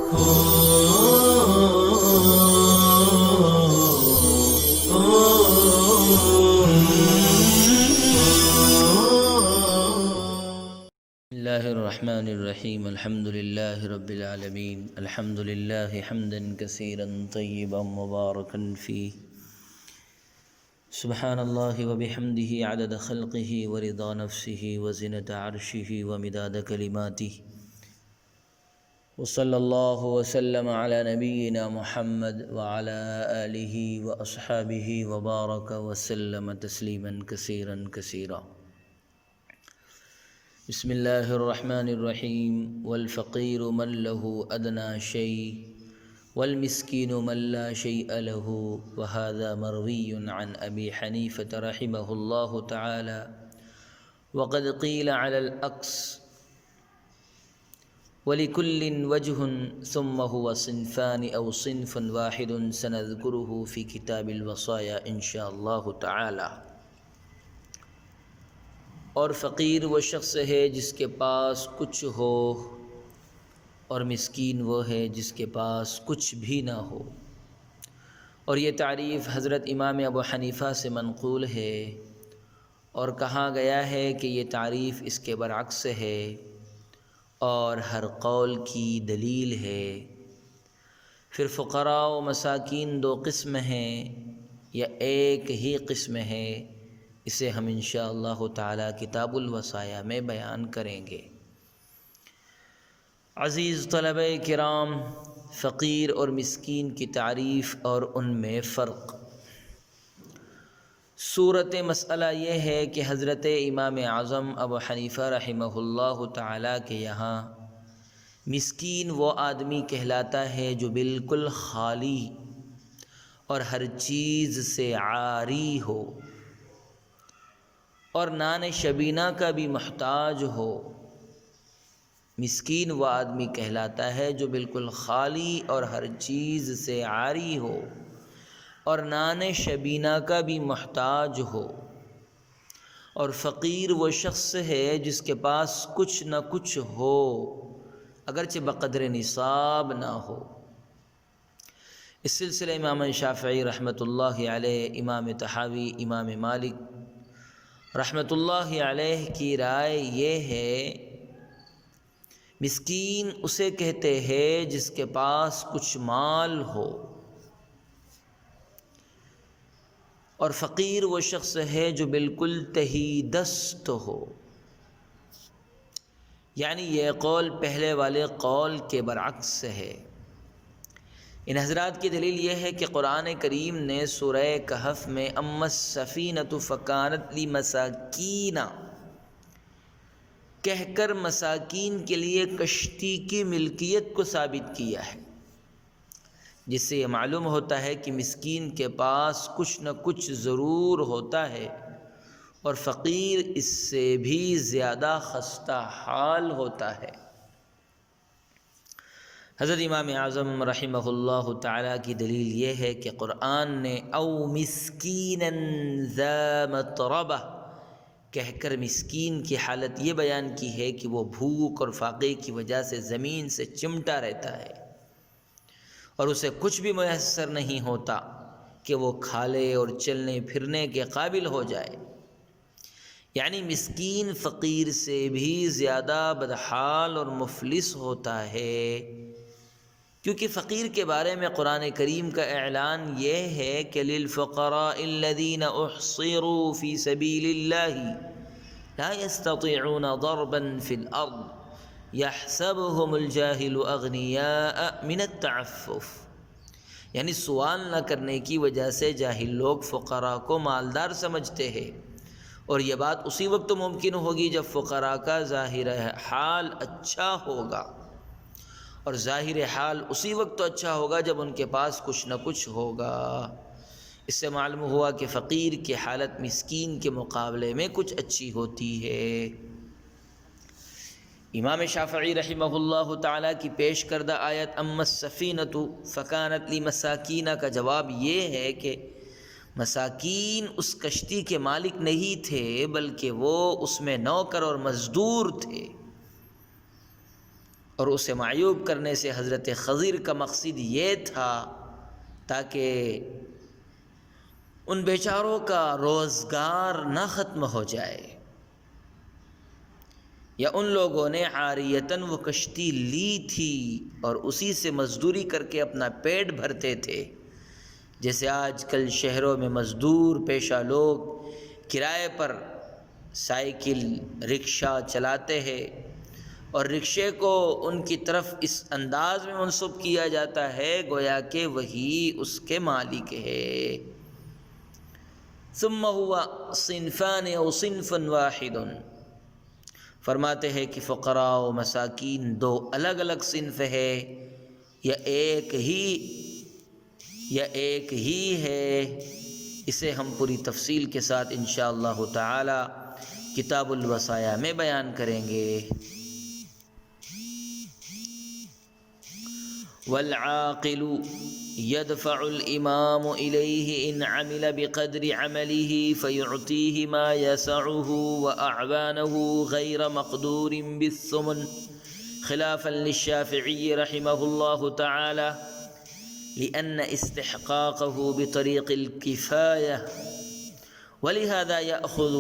الله الرحمن الرحيم. الحمد لله رب العالمين. الحمد لله حمدا كثيرا طيبا مباركا فيه. سبحان الله وبحمده عدد خلقه ورضا نفسه وزنة عرشه ومداد كلماته. وصلى الله وسلم على نبينا محمد وعلى آله وأصحابه وبارك وسلم تسليما كثيرا كثيرا. بسم الله الرحمن الرحيم. والفقير من له أدنى شيء والمسكين من لا شيء له. وهذا مروي عن أبي حنيفة رحمه الله تعالى. وقد قيل على الأقص ولكل وجه ثم هو صنفان أو صنف واحد سنذكره في كتاب الوصايا إن شاء الله تعالى. اور فقیر وہ شخص ہے جس کے پاس کچھ ہو، اور مسکین وہ ہے جس کے پاس کچھ بھی نہ ہو. اور یہ تعریف حضرت امام ابو حنیفہ سے منقول ہے، اور کہا گیا ہے کہ یہ تعریف اس کے برعکس ہے، اور ہر قول کی دلیل ہے. پھر فقراء و مساکین دو قسم ہیں یا ایک ہی قسم ہے، اسے ہم انشاءاللہ تعالی کتاب الوصایا میں بیان کریں گے. عزیز طلبہ کرام، فقیر اور مسکین کی تعریف اور ان میں فرق. صورت مسئلہ یہ ہے کہ حضرت امام اعظم ابو حنیفہ رحمہ اللہ تعالی کے یہاں مسکین وہ آدمی کہلاتا ہے جو بالکل خالی اور ہر چیز سے عاری ہو، اور نان شبینہ کا بھی محتاج ہو. مسکین وہ آدمی کہلاتا ہے جو بالکل خالی اور ہر چیز سے عاری ہو، اور نان شبینہ کا بھی محتاج ہو. اور فقیر وہ شخص ہے جس کے پاس کچھ نہ کچھ ہو، اگرچہ بقدر نصاب نہ ہو. اس سلسلے امام شافعی رحمۃ اللہ علیہ، امام طحاوی، امام مالک رحمۃ اللہ علیہ کی رائے یہ ہے، مسکین اسے کہتے ہیں جس کے پاس کچھ مال ہو، اور فقیر وہ شخص ہے جو بالکل تہی دست ہو. یعنی یہ قول پہلے والے قول کے برعکس ہے. ان حضرات کی دلیل یہ ہے کہ قرآن کریم نے سورہ کہف میں اما السفینۃ فکانت لمساکین کہہ کر مساکین کے لیے کشتی کی ملکیت کو ثابت کیا ہے، جس سے یہ معلوم ہوتا ہے کہ مسکین کے پاس کچھ نہ کچھ ضرور ہوتا ہے، اور فقیر اس سے بھی زیادہ خستہ حال ہوتا ہے. حضرت امام اعظم رحمہ اللہ تعالی کی دلیل یہ ہے کہ قرآن نے او مسکینا ذا متربہ کہہ کر مسکین کی حالت یہ بیان کی ہے کہ وہ بھوک اور فاقے کی وجہ سے زمین سے چمٹا رہتا ہے، اور اسے کچھ بھی میسر نہیں ہوتا کہ وہ کھا لے اور چلنے پھرنے کے قابل ہو جائے. یعنی مسکین فقیر سے بھی زیادہ بدحال اور مفلس ہوتا ہے، کیونکہ فقیر کے بارے میں قرآن کریم کا اعلان یہ ہے کہ للفقراء الذین احصروا فی سبیل اللہ لا يستطيعون ضربا فی الارض یحسبهم الجاہل اغنیاء من التعفف. یعنی سوال نہ کرنے کی وجہ سے جاہل لوگ فقراء کو مالدار سمجھتے ہیں، اور یہ بات اسی وقت ممکن ہوگی جب فقراء کا ظاہر حال اچھا ہوگا، اور ظاہر حال اسی وقت اچھا ہوگا جب ان کے پاس کچھ نہ کچھ ہوگا. اس سے معلوم ہوا کہ فقیر کی حالت مسکین کے مقابلے میں کچھ اچھی ہوتی ہے. امام شافعی رحمہ اللہ تعالیٰ کی پیش کردہ آیت اما السفینۃ فکانت لمساکین کا جواب یہ ہے کہ مساکین اس کشتی کے مالک نہیں تھے، بلکہ وہ اس میں نوکر اور مزدور تھے. اور اسے معیوب کرنے سے حضرت خضر کا مقصد یہ تھا تاکہ ان بیچاروں کا روزگار نہ ختم ہو جائے، یا ان لوگوں نے عاریتاً وہ کشتی لی تھی اور اسی سے مزدوری کر کے اپنا پیٹ بھرتے تھے، جیسے آج کل شہروں میں مزدور پیشہ لوگ کرائے پر سائیکل رکشہ چلاتے ہیں، اور رکشے کو ان کی طرف اس انداز میں منسوب کیا جاتا ہے گویا کہ وہی اس کے مالک ہے۔ ثم ہوا صنفان او صنف واحد، فرماتے ہیں کہ فقراء و مساکین دو الگ الگ صنف ہے یا ایک ہی ہے، اسے ہم پوری تفصیل کے ساتھ انشاءاللہ تعالی کتاب الوصایا میں بیان کریں گے۔ والعاقل يدفع الإمام إليه إن عمل بقدر عمله فيعطيه ما يسعه وأعوانه غير مقدور بالثمن، خلافا للشافعي رحمه الله تعالى لأن استحقاقه بطريق الكفاية، ولهذا يأخذ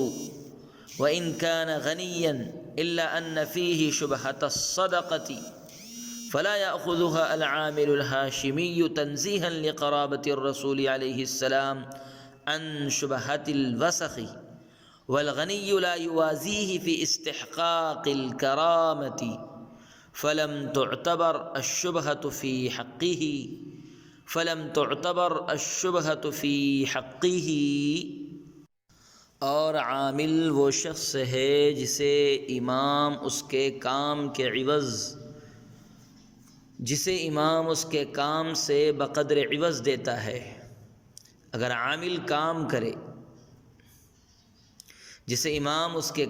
وإن كان غنيا إلا أن فيه شبهة الصدقة فلا يأخذها العامل الهاشمي تنزيها لقرابة الرسول عليه السلام عن شبهة الوسخ، والغني لا يوازيه في استحقاق الكرامة فلم تعتبر الشبهة في حقه۔ اور عامل وہ شخص ہے جسے امام اس کے کام سے بقدر عوض دیتا ہے۔ اگر عامل کام کرے جسے امام اس کے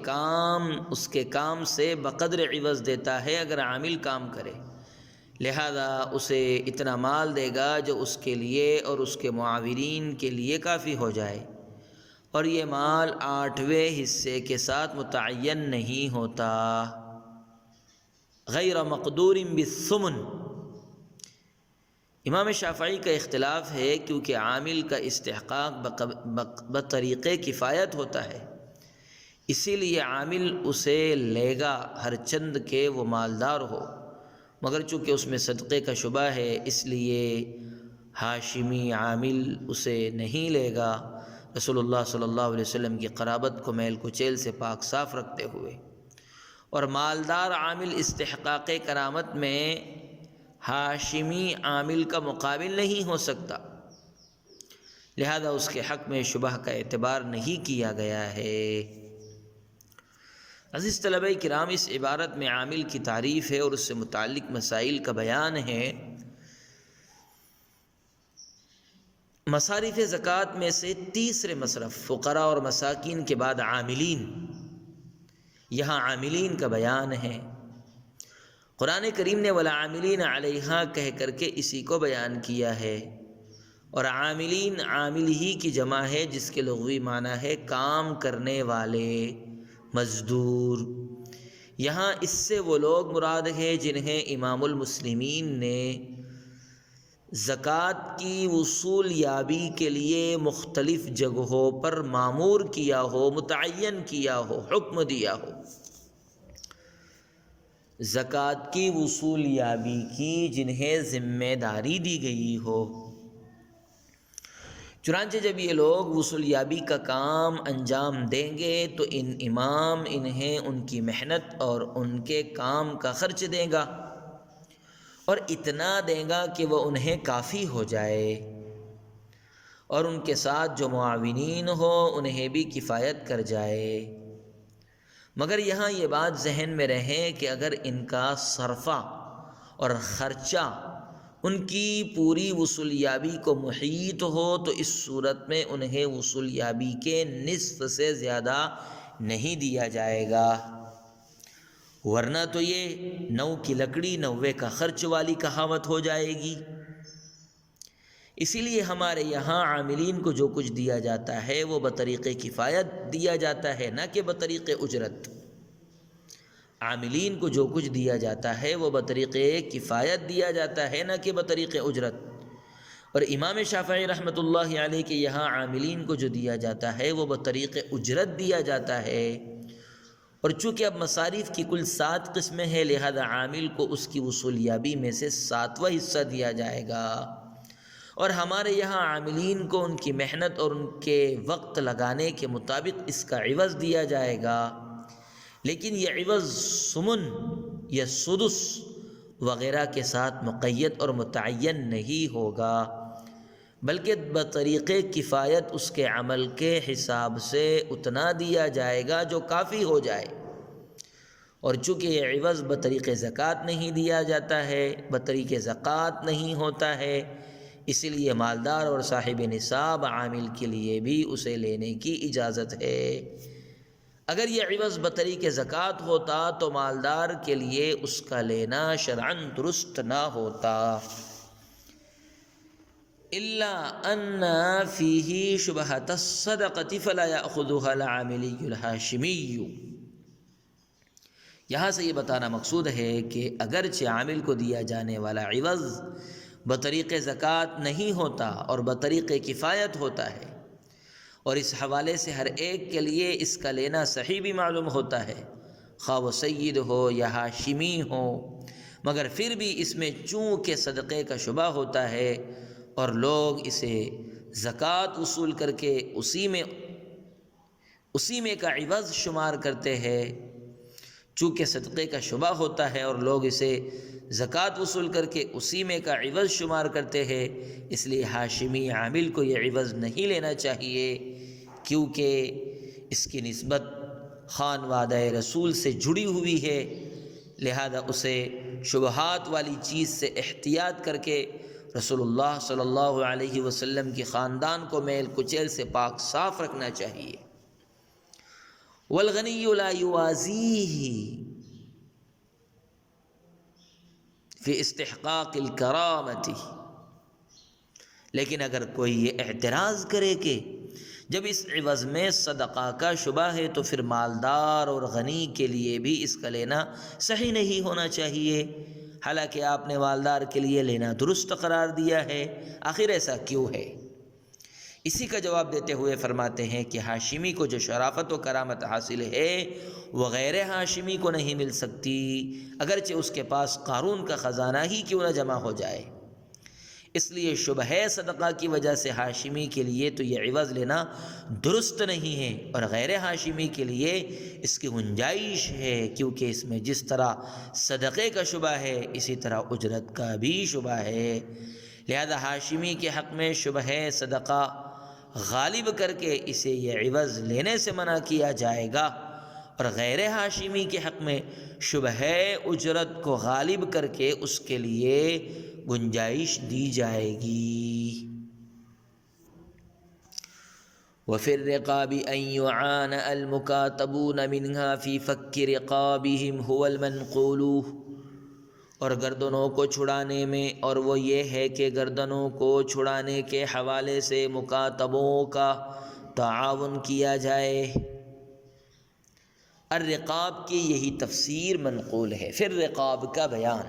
کام سے بقدر عوض دیتا ہے، اگر عامل کام کرے، لہذا اسے اتنا مال دے گا جو اس کے لیے اور اس کے معاونین کے لیے کافی ہو جائے، اور یہ مال 8ویں حصے کے ساتھ متعین نہیں ہوتا۔ غیر مقدور بالثمن، امام شافعی کا اختلاف ہے کیونکہ عامل کا استحقاق بطریق کفایت ہوتا ہے، اسی لیے عامل اسے لے گا ہر چند کہ وہ مالدار ہو، مگر چونکہ اس میں صدقے کا شبہ ہے اس لیے ہاشمی عامل اسے نہیں لے گا، رسول اللہ صلی اللہ علیہ وسلم کی قرابت کو میل کچیل سے پاک صاف رکھتے ہوئے۔ اور مالدار عامل استحقاق کرامت میں ہاشمی عامل کا مقابل نہیں ہو سکتا، لہذا اس کے حق میں شبہ کا اعتبار نہیں کیا گیا ہے۔ عزیز طلبہ کرام، اس عبارت میں عامل کی تعریف ہے اور اس سے متعلق مسائل کا بیان ہے۔ مصارف زکوٰۃ میں سے تیسرے مصرف فقراء اور مساکین کے بعد عاملین، یہاں عاملین کا بیان ہے۔ قرآن کریم نے والعاملین علیہا کہہ کر کے اسی کو بیان کیا ہے، اور عاملین عامل ہی کی جمع ہے جس کے لغوی معنی ہے کام کرنے والے، مزدور۔ یہاں اس سے وہ لوگ مراد ہیں جنہیں امام المسلمین نے زکوٰۃ کی وصول یابی کے لیے مختلف جگہوں پر مامور کیا ہو، متعین کیا ہو، حکم دیا ہو۔ زکوٰۃ کی وصول یابی کی جنہیں ذمہ داری دی گئی ہو، چنانچہ جب یہ لوگ وصول یابی کا کام انجام دیں گے تو امام انہیں ان کی محنت اور ان کے کام کا خرچ دے گا، اور اتنا دے گا کہ وہ انہیں کافی ہو جائے، اور ان کے ساتھ جو معاونین ہو انہیں بھی کفایت کر جائے۔ مگر یہاں یہ بات ذہن میں رہے کہ اگر ان کا صرفہ اور خرچہ ان کی پوری وصول یابی کو محیط ہو تو اس صورت میں انہیں وصول یابی کے نصف سے زیادہ نہیں دیا جائے گا، ورنہ تو یہ 9 کی لکڑی 90 کا خرچ والی کہاوت ہو جائے گی۔ اسی لیے ہمارے یہاں عاملین کو جو کچھ دیا جاتا ہے وہ بطریق کفایت دیا جاتا ہے، نہ کہ بطریق اجرت۔ عاملین کو جو کچھ دیا جاتا ہے وہ بطریق کفایت دیا جاتا ہے، نہ کہ بطریق اجرت۔ اور امام شافعی رحمۃ اللہ علیہ کے یہاں عاملین کو جو دیا جاتا ہے وہ بطریق اجرت دیا جاتا ہے، اور چونکہ اب مصارف کی کل 7 قسمیں ہیں، لہذا عامل کو اس کی وصولیابی میں سے 7واں حصہ دیا جائے گا۔ اور ہمارے یہاں عاملین کو ان کی محنت اور ان کے وقت لگانے کے مطابق اس کا عوض دیا جائے گا، لیکن یہ عوض سمن یا سدس وغیرہ کے ساتھ مقید اور متعین نہیں ہوگا، بلکہ بطریق کفایت اس کے عمل کے حساب سے اتنا دیا جائے گا جو کافی ہو جائے۔ اور چونکہ یہ عوض بطریق زکوٰۃ نہیں دیا جاتا ہے، بطریق زکوٰۃ نہیں ہوتا ہے، اسی لیے مالدار اور صاحب نصاب عامل کے لیے بھی اسے لینے کی اجازت ہے۔ اگر یہ عوض بطریق زکوٰۃ ہوتا تو مالدار کے لیے اس کا لینا شرعاً درست نہ ہوتا۔ الا ان فیہ شبہۃ الصدقۃ فلا یأخذها العاملی الہاشمی۔ یہاں سے یہ بتانا مقصود ہے کہ اگرچہ عامل کو دیا جانے والا عوض بطریق زکوٰۃ نہیں ہوتا اور بطریق کفایت ہوتا ہے، اور اس حوالے سے ہر ایک کے لیے اس کا لینا صحیح بھی معلوم ہوتا ہے، خواہ وہ سید ہو یا ہاشمی ہو، مگر پھر بھی اس میں چونکہ صدقے کا شبہ ہوتا ہے اور لوگ اسے زکوٰۃ وصول کر کے اسی میں کا عوض شمار کرتے ہیں، چونکہ صدقے کا شبہ ہوتا ہے اور لوگ اسے زکوٰۃ وصول کر کے اسی میں کا عوض شمار کرتے ہیں، اس لیے ہاشمی عامل کو یہ عوض نہیں لینا چاہیے، کیونکہ اس کی نسبت خانوادہ رسول سے جڑی ہوئی ہے، لہذا اسے شبہات والی چیز سے احتیاط کر کے رسول اللہ صلی اللہ علیہ وسلم کی خاندان کو میل کچیل سے پاک صاف رکھنا چاہیے۔ والغنی لا یوازیہ فی استحقاق الکرامۃ، لیکن اگر کوئی یہ اعتراض کرے کہ جب اس عوض میں صدقہ کا شبہ ہے تو پھر مالدار اور غنی کے لیے بھی اس کا لینا صحیح نہیں ہونا چاہیے، حالانکہ آپ نے مالدار کے لیے لینا درست قرار دیا ہے، آخر ایسا کیوں ہے؟ اسی کا جواب دیتے ہوئے فرماتے ہیں کہ ہاشمی کو جو شرافت و کرامت حاصل ہے وہ غیر ہاشمی کو نہیں مل سکتی، اگرچہ اس کے پاس قارون کا خزانہ ہی کیوں نہ جمع ہو جائے۔ اس لیے شبہ صدقہ کی وجہ سے ہاشمی کے لیے تو یہ عوض لینا درست نہیں ہے، اور غیر ہاشمی کے لیے اس کی گنجائش ہے، کیونکہ اس میں جس طرح صدقے کا شبہ ہے اسی طرح اجرت کا بھی شبہ ہے، لہذا ہاشمی کے حق میں شبہ صدقہ غالب کر کے اسے یہ عوض لینے سے منع کیا جائے گا، اور غیر ہاشمی کے حق میں شبہ اجرت کو غالب کر کے اس کے لیے گنجائش دی جائے گی۔ وفي الرقاب أن يعان المكاتبون منها في فك رقابهم هو المنقول، اور گردنوں کو چھڑانے میں، اور وہ یہ ہے کہ گردنوں کو چھڑانے کے حوالے سے مکاتبوں کا تعاون کیا جائے۔ الرقاب کی یہی تفسیر منقول ہے۔ پھر رقاب کا بیان،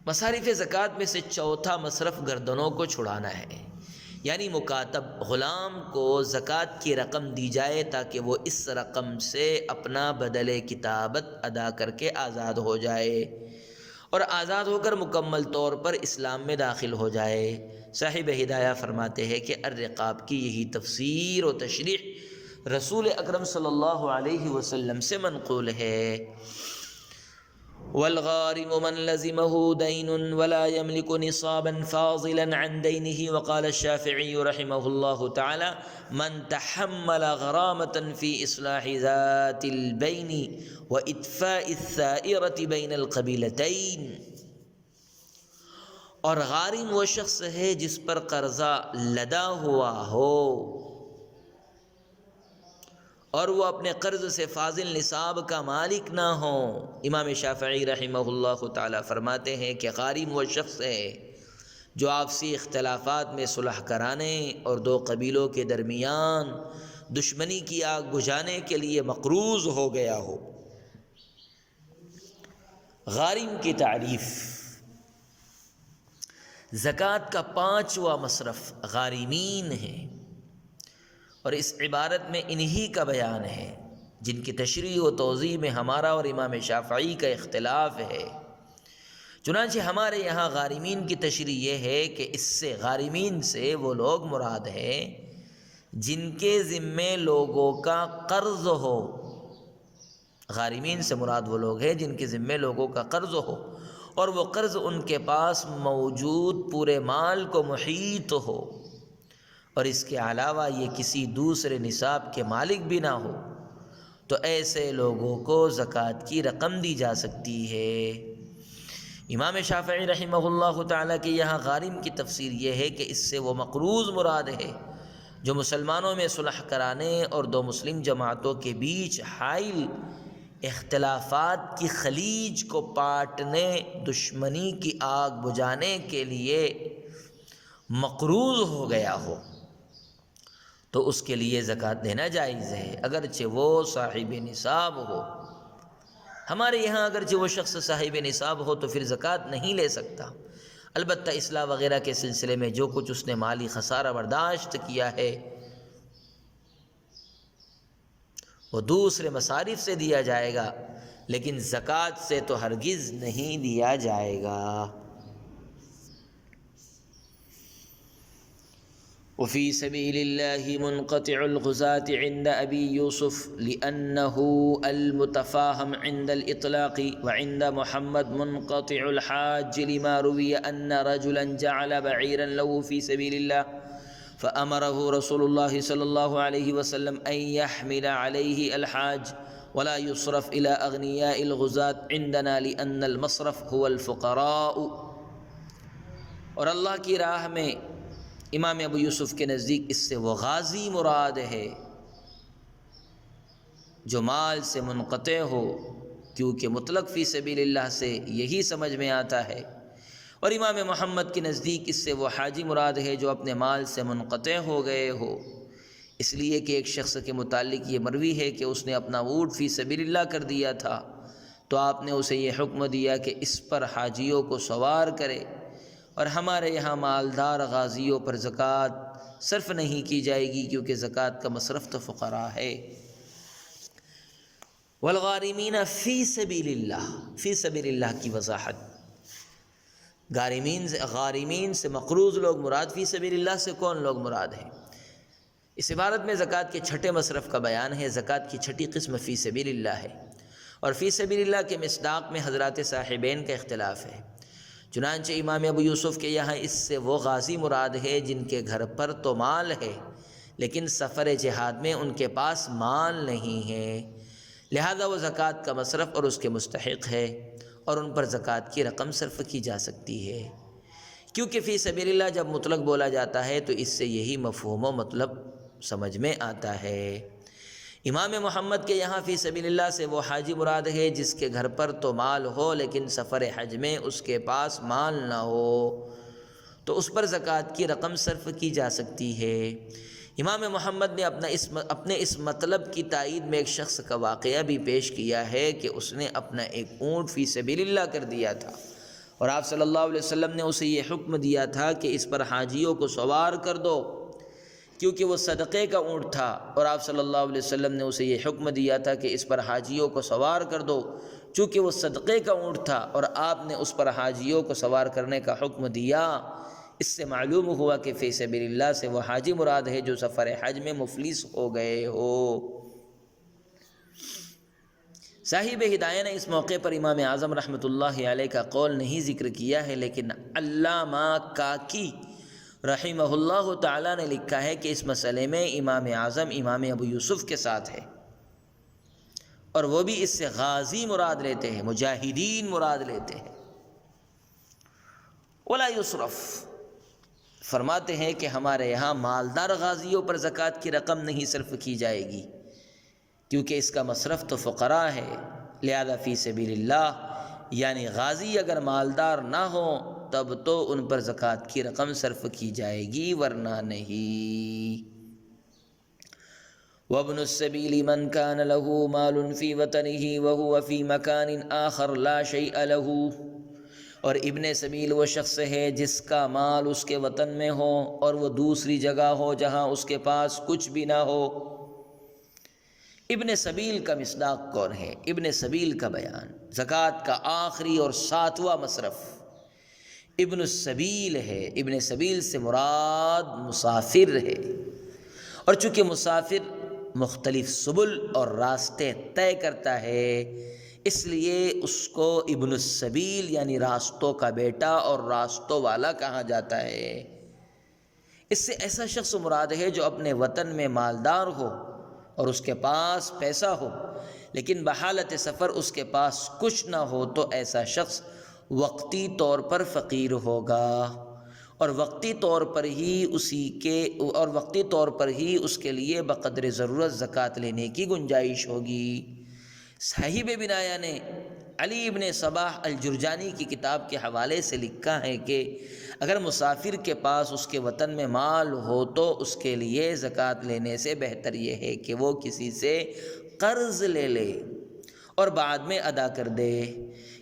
مصارف زکوٰۃ میں سے چوتھا مصرف گردنوں کو چھڑانا ہے، یعنی مکاتب غلام کو زکوٰۃ کی رقم دی جائے تاکہ وہ اس رقم سے اپنا بدل کتابت ادا کر کے آزاد ہو جائے، اور آزاد ہو کر مکمل طور پر اسلام میں داخل ہو جائے۔ صاحب ہدایہ فرماتے ہیں کہ الرقاب کی یہی تفسیر و تشریح رسول اکرم صلی اللہ علیہ وسلم سے منقول ہے۔ والغارم من لزمه دين ولا يملك نصابا فاضلا عن دينه، وقال الشافعي رحمه الله تعالى من تحمل غرامة في إصلاح ذات البين وإدفاء الثائرة بين القبيلتين، اور غارم وہ شخص ہے جس پر قرضہ لدا ہوا ہو اور وہ اپنے قرض سے فاضل نصاب کا مالک نہ ہو۔ امام شافعی رحمہ اللہ تعالی فرماتے ہیں کہ غارم وہ شخص ہے جو آپسی اختلافات میں صلح کرانے اور دو قبیلوں کے درمیان دشمنی کی آگ بجھانے کے لیے مقروض ہو گیا ہو، غارم کی تعریف، زکوٰۃ کا 5واں مصرف غارمین ہے، اور اس عبارت میں انہی کا بیان ہے جن کی تشریح و توضیح میں ہمارا اور امام شافعی کا اختلاف ہے۔ چنانچہ ہمارے یہاں غارمین کی تشریح یہ ہے کہ اس سے غارمین سے وہ لوگ مراد ہیں جن کے ذمے لوگوں کا قرض ہو۔ غارمین سے مراد وہ لوگ ہیں جن کے ذمے لوگوں کا قرض ہو اور وہ قرض ان کے پاس موجود پورے مال کو محیط ہو، اور اس کے علاوہ یہ کسی دوسرے نصاب کے مالک بھی نہ ہو، تو ایسے لوگوں کو زکوٰۃ کی رقم دی جا سکتی ہے۔ امام شافعی رحمہ اللہ تعالیٰ کے یہاں غارم کی تفسیر یہ ہے کہ اس سے وہ مقروض مراد ہے جو مسلمانوں میں صلح کرانے اور دو مسلم جماعتوں کے بیچ حائل اختلافات کی خلیج کو پاٹنے، دشمنی کی آگ بجھانے کے لیے مقروض ہو گیا ہو، تو اس کے لیے زکوٰۃ دینا جائز ہے اگرچہ وہ صاحب نصاب ہو۔ ہمارے یہاں اگرچہ وہ شخص صاحب نصاب ہو تو پھر زکوٰۃ نہیں لے سکتا، البتہ اصلاح وغیرہ کے سلسلے میں جو کچھ اس نے مالی خسارہ برداشت کیا ہے وہ دوسرے مصارف سے دیا جائے گا، لیکن زکوٰۃ سے تو ہرگز نہیں دیا جائے گا۔ وفي سبيل الله منقطع الغزاة عند أبي يوسف لأنه المتفاهم عند الإطلاق، وعند محمد منقطع الحاج لما روي أن رجلا جعل بعيرا له في سبيل الله فأمره رسول الله صلى الله عليه وسلم أن يحمل عليه الحاج ولا يصرف إلى أغنياء الغزاة عندنا لأن المصرف هو الفقراء۔ اور اللہ کی راہ میں امام ابو یوسف کے نزدیک اس سے وہ غازی مراد ہے جو مال سے منقطع ہو، کیونکہ مطلق فی سبیل اللہ سے یہی سمجھ میں آتا ہے، اور امام محمد کے نزدیک اس سے وہ حاجی مراد ہے جو اپنے مال سے منقطع ہو گئے ہو، اس لیے کہ ایک شخص کے متعلق یہ مروی ہے کہ اس نے اپنا اونٹ فی سبیل اللہ کر دیا تھا، تو آپ نے اسے یہ حکم دیا کہ اس پر حاجیوں کو سوار کرے، اور ہمارے یہاں مالدار غازیوں پر زکوٰۃ صرف نہیں کی جائے گی کیونکہ زکوٰۃ کا مصرف تو فقراء ہے۔ والغارمین فی سبیل اللہ، فی سبیل اللہ کی وضاحت، غارمین سے مقروض لوگ مراد، فی سبیل اللہ سے کون لوگ مراد ہیں؟ اس عبارت میں زکوٰۃ کے چھٹے مصرف کا بیان ہے۔ زکوٰۃ کی چھٹی قسم فی سبیل اللہ ہے، اور فی سبیل اللہ کے مصداق میں حضرات صاحبین کا اختلاف ہے۔ چنانچہ امام ابو یوسف کے یہاں اس سے وہ غازی مراد ہے جن کے گھر پر تو مال ہے لیکن سفر جہاد میں ان کے پاس مال نہیں ہے، لہذا وہ زکوٰۃ کا مصرف اور اس کے مستحق ہے، اور ان پر زکوٰۃ کی رقم صرف کی جا سکتی ہے، کیونکہ فی سبیل اللہ جب مطلق بولا جاتا ہے تو اس سے یہی مفہوم و مطلب سمجھ میں آتا ہے۔ امام محمد کے یہاں فی سبیل اللہ سے وہ حاجی مراد ہے جس کے گھر پر تو مال ہو لیکن سفر حج میں اس کے پاس مال نہ ہو، تو اس پر زکوٰۃ کی رقم صرف کی جا سکتی ہے۔ امام محمد نے اپنے اس مطلب کی تائید میں ایک شخص کا واقعہ بھی پیش کیا ہے کہ اس نے اپنا ایک اونٹ فی سبیل اللہ کر دیا تھا، اور آپ صلی اللہ علیہ وسلم نے اسے یہ حکم دیا تھا کہ اس پر حاجیوں کو سوار کر دو، کیونکہ وہ صدقے کا اونٹ تھا، اور آپ صلی اللہ علیہ وسلم نے اسے یہ حکم دیا تھا کہ اس پر حاجیوں کو سوار کر دو، چونکہ وہ صدقے کا اونٹ تھا اور آپ نے اس پر حاجیوں کو سوار کرنے کا حکم دیا۔ اس سے معلوم ہوا کہ فی سبیل اللہ سے وہ حاجی مراد ہے جو سفر حج میں مفلس ہو گئے ہو۔ صاحب ہدایہ نے اس موقع پر امام اعظم رحمۃ اللہ علیہ کا قول نہیں ذکر کیا ہے، لیکن علامہ کاکی رحمہ اللہ تعالیٰ نے لکھا ہے کہ اس مسئلے میں امام اعظم امام ابو یوسف کے ساتھ ہے، اور وہ بھی اس سے غازی مراد لیتے ہیں، مجاہدین مراد لیتے ہیں۔ ولا یصرف، فرماتے ہیں کہ ہمارے یہاں مالدار غازیوں پر زکوٰۃ کی رقم نہیں صرف کی جائے گی کیونکہ اس کا مصرف تو فقراء ہے، لہذا فی سبیل اللہ یعنی غازی اگر مالدار نہ ہوں تب تو ان پر زکوٰۃ کی رقم صرف کی جائے گی، ورنہ نہیں۔ وابن السبیل من کان له مال فی وطنه وهو فی مکان آخر لا شیء له، اور ابن سبیل وہ شخص ہے جس کا مال اس کے وطن میں ہو اور وہ دوسری جگہ ہو جہاں اس کے پاس کچھ بھی نہ ہو۔ ابن سبیل کا مصداق کون ہے؟ ابن سبیل کا بیان زکوٰۃ کا آخری اور 7واں مصرف ابن السبیل ہے۔ ابن سبیل سے مراد مسافر ہے، اور چونکہ مسافر مختلف سبل اور راستے طے کرتا ہے، اس لیے اس کو ابن السبیل یعنی راستوں کا بیٹا اور راستوں والا کہا جاتا ہے۔ اس سے ایسا شخص مراد ہے جو اپنے وطن میں مالدار ہو اور اس کے پاس پیسہ ہو، لیکن بحالت سفر اس کے پاس کچھ نہ ہو، تو ایسا شخص وقتی طور پر فقیر ہوگا، اور وقتی طور پر ہی اس کے لیے بقدر ضرورت زکوٰۃ لینے کی گنجائش ہوگی۔ صاحب بنایا نے علی ابن صباح الجرجانی کی کتاب کے حوالے سے لکھا ہے کہ اگر مسافر کے پاس اس کے وطن میں مال ہو تو اس کے لیے زکوٰۃ لینے سے بہتر یہ ہے کہ وہ کسی سے قرض لے لے اور بعد میں ادا کر دے،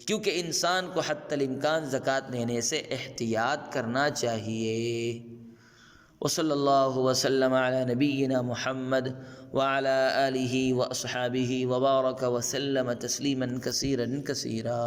کیونکہ انسان کو حتی الامکان زکوٰۃ لینے سے احتیاط کرنا چاہیے۔ وصلی اللہ وسلم علی نبینا محمد وعلی آلہ واصحابہ وبارک وسلم تسلیما کثیرا کثیرا۔